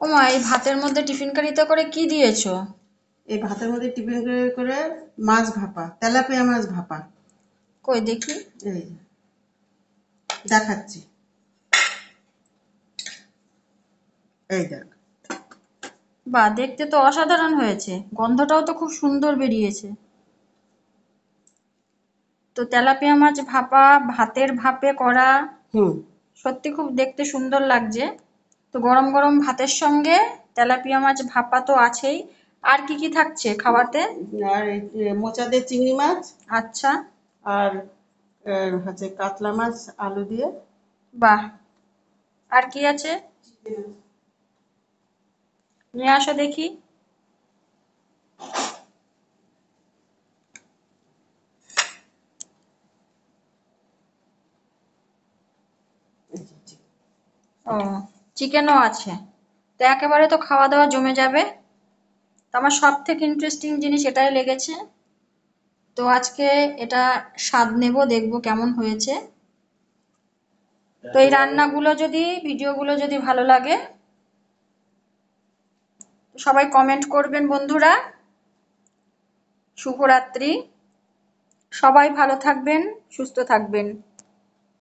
ও মা, এই ভাতের মধ্যে টিফিন কারিতে করে কি দিয়েছো? এই ভাতের মধ্যে টিফিন করে মাছ ভাপা, তেলাপিয়া মাছ ভাপা। কই দেখি। এই দেখাচ্ছি, এই দেখ। বাহ, দেখতে তো অসাধারণ হয়েছে, গন্ধটাও তো খুব সুন্দর বেরিয়েছে। তো তেলাপিয়া মাছ ভাপা ভাতের ভাপে করা, হুম। সত্যি খুব দেখতে সুন্দর লাগছে। তো গরম গরম ভাতের সঙ্গে তেলাপিয়া মাছ ভাপা তো আছেই, আর কি কি থাকছে খাওয়াতে? আর এই মোচা দিয়ে চিংড়ি মাছ, আচ্ছা। আর হচ্ছে কাতলা মাছ আলু দিয়ে। বাহ, আর কি আছে? নিয়ে আসো দেখি। ও, চিকেনও আছে। তো একেবারে তো খাওয়া দাওয়া জমে যাবে। তো আমার সব থেকে ইন্টারেস্টিং জিনিস এটাই লেগেছে। তো আজকে এটা স্বাদ নেব, দেখবো কেমন হয়েছে। তো এই রান্নাগুলো যদি, ভিডিওগুলো যদি ভালো লাগে, সবাই কমেন্ট করবেন বন্ধুরা। শুভরাত্রি। সবাই ভালো থাকবেন, সুস্থ থাকবেন।